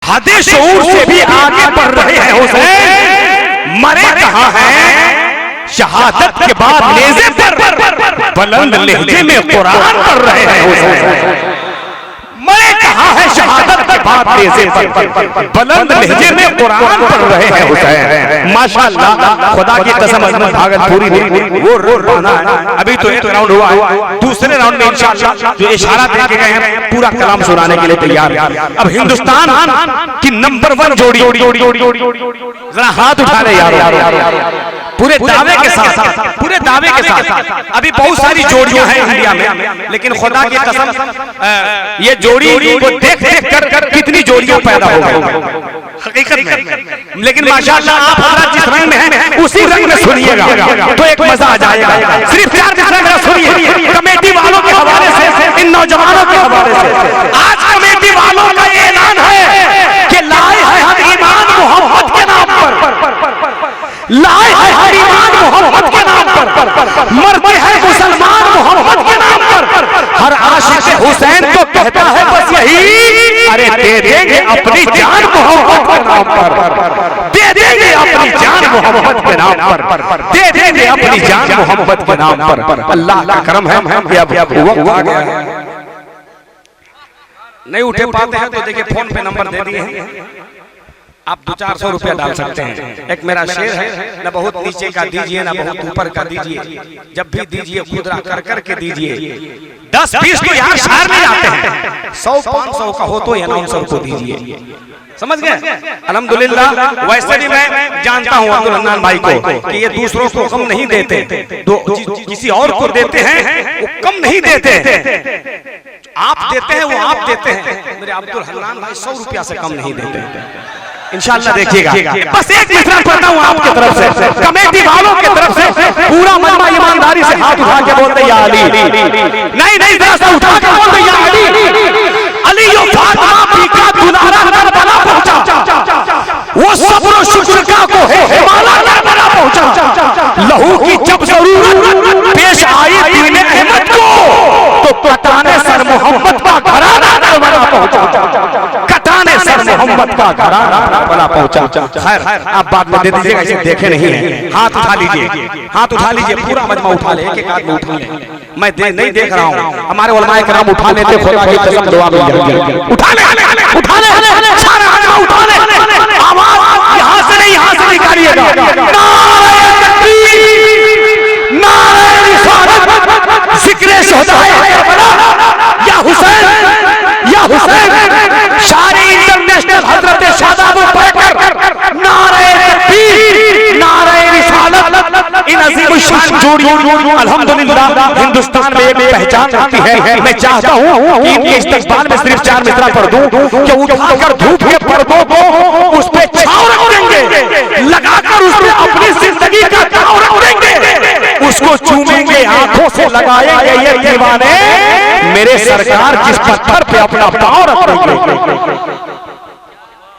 हदे शऊर से भी आगे बढ़ रहे हैं हुसैन। मरे कहाँ हैं शहादत के बाद नेज़े पर, बुलंद लहजे में कुरान पढ़ रहे हैं हुसैन। मरे कहाँ है शहादत के बाद नेज़े पर, बुलंद लहजे में कुरान पढ़ रहे हैं हुसैन। माशाअल्लाह, खुदा की कसम अजमत भागलपुरी ने वो रोना है। अभी तो एक राउंड हुआ है, दूसरे राउंड में इंशाअल्लाह जो इशारा देके गए हैं पूरा कलाम सुनाने के लिए तैयार है। अब हिंदुस्तान की नंबर 1 जोड़ी, जरा हाथ उठा ले यार, पूरे दावे के साथ, पूरे दावे के साथ। अभी बहुत सारी जोड़ियां हैं इंडिया में, लेकिन खुदा की कसम ये जोड़ी को देख देख कर कितनी जोड़ियां पैदा हो गई हकीकत में। लेकिन माशाअल्लाह आप हमारा जिस रंग में है उसी रंग में सुनिएगा तो एक मजा आ जाएगा। सिर्फ 4 गाना सुनिए कमेटी वालों के हवाले से, इन नौजवानों के हवाले से। आज कमेटी वालों का ऐलान है कि लाए हैं हम ईमान मोहम्मद के नाम पर, लाए हैं हम ईमान मोहम्मद के नाम पर, मरते हैं मुसलमान मोहम्मद के नाम पर। हर आशिक हुसैन को कहता है बस यही, अरे दे देंगे अपनी जान मोहम्मद के नाम पर, दे देंगे अपनी जान मोहम्मद के नाम पर, दे देंगे अपनी जान मोहम्मद के नाम पर। अल्लाह का करम है कि अब वक्त आ गया है। नहीं उठे पाते हैं तो देखिए फोन पे नंबर दे दिए हैं, आप 200-400 रुपया डाल सकते हैं। एक मेरा शेर है, न बहुत नीचे का दीजिए न बहुत ऊपर का दीजिए, जब भी दीजिए खुदरा कर कर के दीजिए। 10-20 तो यार शार में जाते हैं, 100-500 का हो तो अनाउंसर को दीजिए। समझ गए? अल्हम्दुलिल्लाह। वैसे भी मैं जानता हूँ अब्दुल हन्नान भाई को कि ये दूसरों को कम नहीं देते, किसी और को देते हैं वो कम नहीं देते, आप देते हैं वो आप देते हैं। मेरे अब्दुल हन्नान भाई 100 रुपया से कम नहीं देते। इंशाअल्लाह देखिएगा। बस एक मिसरा पढ़ता हूँ आपकी तरफ से, कमेटी वालों की तरफ से। पूरा मजमा ईमानदारी से हाथ उठा के बोलते या अली, नहीं जरा सा उठा के बोलते या अली। अली यो फातिमा पी का दुलारा करबला पहुंचा, वो सब्र शुक्र का को है हिमालय करबला पहुंचा। लहू की जब जरूरत पेश आई दीन अहमद को, तो कटाने सर मोहम्मद का घराना करबला पहुंचा, कटाने सर मोहम्मद का घराना करबला पहुंचा। खैर आप बात में दे दीजिएगा, इसे देखे नहीं है। हाथ उठा लीजिए, हाथ उठा लीजिए, पूरा मजमा उठा ले, एक आदमी उठा ले। मैं नहीं देख रहा हूँ, हमारे उलमाए कराम उठा लेते, खुदा की कसम दुआ मिल जाएगी। उठा ले, उठा ले, सारा आदमी उठा ले। आवाज यहाँ से नहीं, यहाँ से निकालिएगा। नारे तकबीर, नारे रिसालत, जिक्र शुहदाए या हुसैन, या हुसैन। शारी इंटरनेशनल हजरत शादाब बकर, नारे तकबीर, नारे रिसालत। इन अजीम शान जोड़ियों अल्हम्दुलिल्लाह हिंदुस्तान में एक पहचान रखती है। मैं चाहता हूँ कि इनके इस्तेमाल में सिर्फ 4 मिसरा पढ़ दूं कि उठाकर धूप के पर्दों को उस पे छांव रख देंगे, लगाकर उस पे अपनी जिंदगी का छांव रख देंगे, उसको चूमेंगे, आंखों से लगाएंगे ये दीवाने, मेरे सरकार जिस पत्थर पे अपना पांव रख देंगे।